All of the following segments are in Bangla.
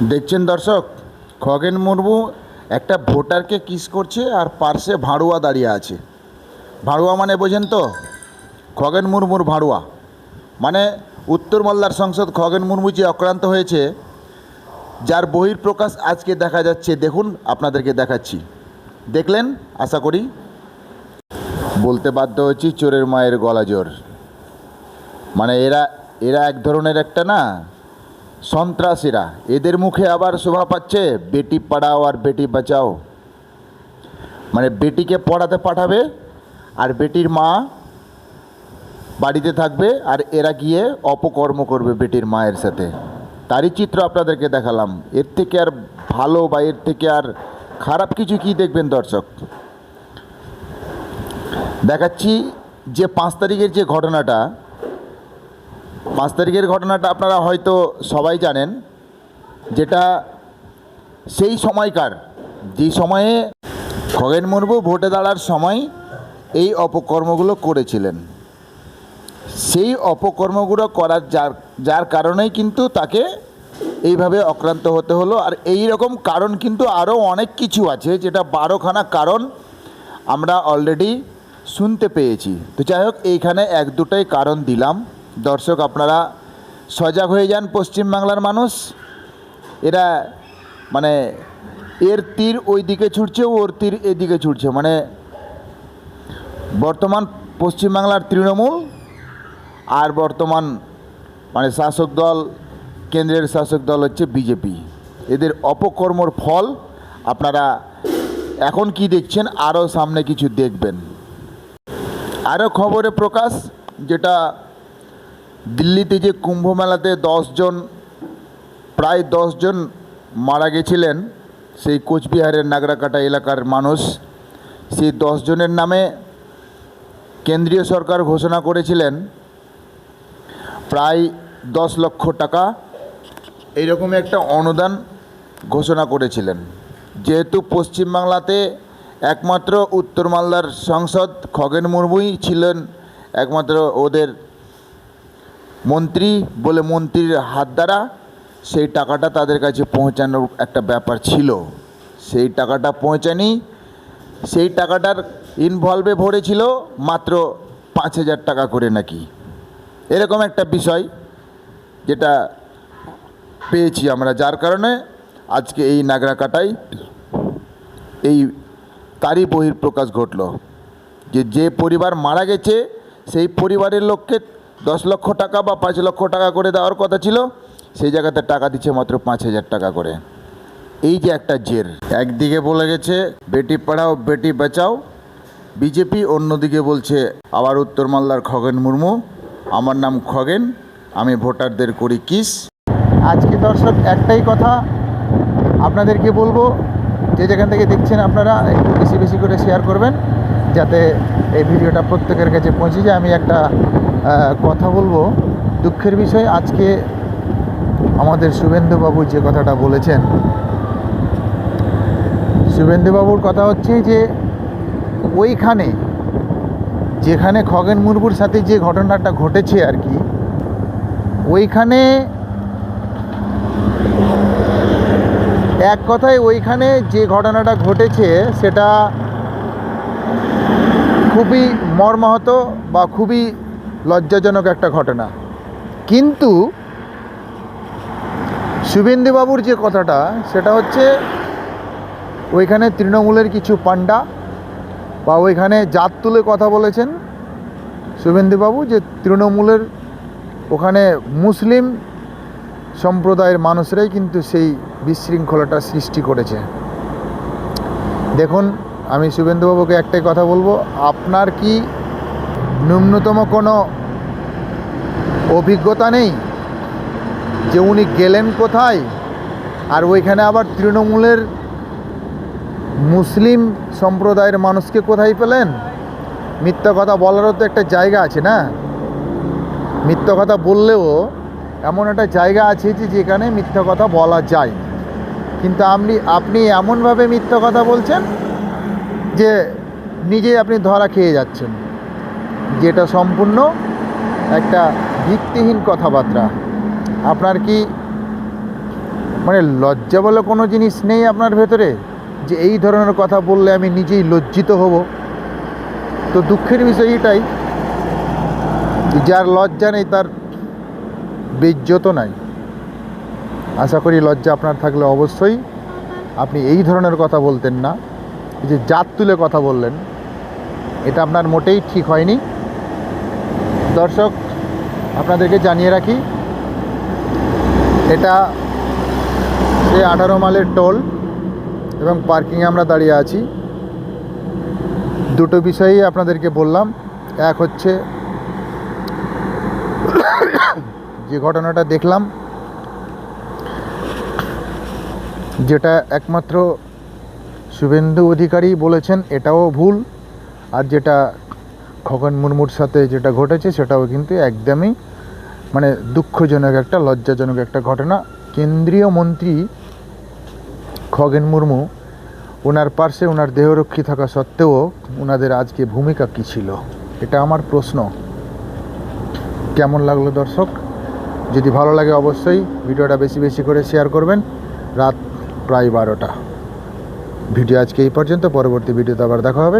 দেখছেন দর্শক, খগেন মুর্মু একটা ভোটারকে কিস করছে আর পার্শ্বে ভাড়ুয়া দাঁড়িয়ে আছে। ভাড়ুয়া মানে বোঝেন তো? খগেন মুর্মুর ভাড়ুয়া মানে উত্তর মালদার সাংসদ খগেন মুর্মু যে আক্রান্ত হয়েছে, যার বহিঃপ্রকাশ আজকে দেখা যাচ্ছে। দেখুন, আপনাদেরকে দেখাচ্ছি, দেখলেন আশা করি। বলতে বাধ্য হচ্ছি, চোরের মায়ের গলা জোর। মানে এরা এরা এক ধরনের একটা না সন্ত্রাসীরা। এদের মুখে আবার শোভা পাচ্ছে বেটি পড়াও আর বেটি বাঁচাও। মানে বেটিকে পড়াতে পাঠাবে আর বেটির মা বাড়িতে থাকবে, আর এরা গিয়ে অপকর্ম করবে বেটির মায়ের সাথে। তারই চিত্র আপনাদেরকে দেখালাম। এর থেকে আর ভালো বা এর থেকে আর খারাপ কিছু কি দেখবেন দর্শক? দেখাচ্ছি যে 5 তারিখের যে ঘটনাটা, 5 তারিখের ঘটনাটা আপনারা হয়তো সবাই জানেন, যেটা সেই সময়কার, যে সময়ে খগেন মুর্মু ভোটে দাঁড়ার সময় এই অপকর্মগুলো করেছিলেন। সেই অপকর্মগুলো করার যার কারণেই কিন্তু তাকে এইভাবে আক্রান্ত হতে হলো। আর এই রকম কারণ কিন্তু আরও অনেক কিছু আছে, যেটা 12খানা কারণ আমরা অলরেডি শুনতে পেয়েছি। তো যাই হোক, এইখানে 1-2টাই কারণ দিলাম। দর্শক, আপনারা সজাগ হয়ে যান। পশ্চিমবাংলার মানুষ, এরা মানে এর তীর ওই দিকে ছুটছে, ওর তীর এদিকে ছুটছে। মানে বর্তমান পশ্চিমবাংলার তৃণমূল আর বর্তমান মানে শাসক দল, কেন্দ্রের শাসক দল হচ্ছে বিজেপি। এদের অপকর্মর ফল আপনারা এখন কি দেখছেন, আরও সামনে কিছু দেখবেন। আরও খবরে প্রকাশ, যেটা দিল্লিতে যে কুম্ভ মেলাতে 10 জন, প্রায় 10 জন মারা গেছিলেন, সেই কোচবিহারের নাগরাকাটা এলাকার মানুষ। সেই 10 জনের নামে কেন্দ্রীয় সরকার ঘোষণা করেছিলেন প্রায় 10 লক্ষ টাকা, এইরকমই একটা অনুদান ঘোষণা করেছিলেন। যেহেতু পশ্চিমবাংলাতে একমাত্র উত্তর মালদার সাংসদ খগেন মুর্মুই ছিলেন একমাত্র ওদের মন্ত্রী বলে, মন্ত্রীর হাত দ্বারা সেই টাকাটা তাদের কাছে পৌঁছানোর একটা ব্যাপার ছিল। সেই টাকাটা পৌঁছানি, সেই টাকাটার ইনভলভে ভরেছিল মাত্র 5,000 টাকা করে নাকি, এরকম একটা বিষয় যেটা পেয়েছি আমরা। যার কারণে আজকে এই নাগরাকাটায় এই তারই বহিঃপ্রকাশ ঘটল যে পরিবার মারা গেছে, সেই পরিবারের লোককে 10 লক্ষ টাকা বা 5 লক্ষ টাকা করে দেওয়ার কথা ছিল, সেই জায়গাতে টাকা দিচ্ছে মাত্র 5,000 টাকা করে। এই যে একটা জের, একদিকে বলে গেছে বেটি পড়াও বেটি বাঁচাও বিজেপি, অন্যদিকে বলছে আবার উত্তর মালদার খগেন মুর্মু, আমার নাম খগেন, আমি ভোটারদের করি কিস। আজকে দর্শক একটাই কথা আপনাদেরকে বলবো, যে যেখান থেকে দেখছেন আপনারা একটু বেশি বেশি করে শেয়ার করবেন, যাতে এই ভিডিওটা প্রত্যেকের কাছে পৌঁছে যায়। আমি একটা কথা বলবো, দুঃখের বিষয়, আজকে আমাদের শুভেন্দুবাবু যে কথাটা বলেছেন, শুভেন্দুবাবুর কথা হচ্ছে যে ওইখানে যেখানে খগেন মুর্মুর সাথে যে ঘটনাটা ঘটেছে আর কি, ওইখানে এক কথায় ওইখানে যে ঘটনাটা ঘটেছে সেটা খুবই মর্মাহত বা খুবই লজ্জাজনক একটা ঘটনা। কিন্তু শুভেন্দুবাবুর যে কথাটা, সেটা হচ্ছে ওইখানে তৃণমূলের কিছু পান্ডা বা ওইখানে জাত তুলে কথা বলেছেন শুভেন্দুবাবু, যে তৃণমূলের ওখানে মুসলিম সম্প্রদায়ের মানুষরাই কিন্তু সেই বিশৃঙ্খলাটা সৃষ্টি করেছে। দেখুন, আমি শুভেন্দুবাবুকে একটাই কথা বলবো, আপনার কি ন্যূনতম কোনো অভিজ্ঞতা নেই যে উনি গেলেন কোথায়, আর ওইখানে আবার তৃণমূলের মুসলিম সম্প্রদায়ের মানুষকে কোথায় পেলেন? মিথ্যা কথা বলারও তো একটা জায়গা আছে না? মিথ্যা কথা বললেও এমন একটা জায়গা আছে যে যেখানে মিথ্যা কথা বলা যায়। কিন্তু আপনি এমনভাবে মিথ্যা কথা বলছেন যে নিজেই আপনি ধরা খেয়ে যাচ্ছেন, যেটা সম্পূর্ণ একটা ভিত্তিহীন কথাবার্তা। আপনার কি মানে লজ্জা বলে কোনো জিনিস নেই আপনার ভেতরে, যে এই ধরনের কথা বললে আমি নিজেই লজ্জিত হব? তো দুঃখের বিষয় এটাই, যার লজ্জা নেই তার বেইজ্জত নাই। আশা করি লজ্জা আপনার থাকলে অবশ্যই আপনি এই ধরনের কথা বলতেন না। এই যে জাত তুলে কথা বললেন, এটা আপনার মোটেই ঠিক হয়নি। দর্শক, আপনাদেরকে জানিয়ে রাখি, এটা সে 18 মাইলের টোল এবং পার্কিংয়ে আমরা দাঁড়িয়ে আছি। দুটো বিষয়ই আপনাদেরকে বললাম। এক হচ্ছে যে ঘটনাটা দেখলাম, যেটা একমাত্র শুভেন্দু অধিকারী বলেছেন এটাও ভুল, আর যেটা খগেন মুর্মুর সাথে যেটা ঘটেছে সেটাও কিন্তু একদমই মানে দুঃখজনক একটা, লজ্জাজনক একটা ঘটনা। কেন্দ্রীয় মন্ত্রী খগেন মুর্মু, ওনার পার্শ্বে ওনার দেহরক্ষী থাকা সত্ত্বেও ওনাদের আজকে ভূমিকা কী ছিল, এটা আমার প্রশ্ন। কেমন লাগলো দর্শক? যদি ভালো লাগে অবশ্যই ভিডিওটা বেশি বেশি করে শেয়ার করবেন। রাত প্রায় 12টা। ভিডিও আজকে এই পর্যন্ত, পরবর্তী ভিডিওতে আবার দেখা হবে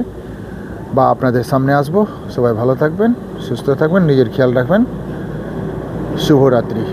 বা আপনাদের সামনে আসবো। সবাই ভালো থাকবেন, সুস্থ থাকবেন, নিজের খেয়াল রাখবেন। শুভরাত্রি।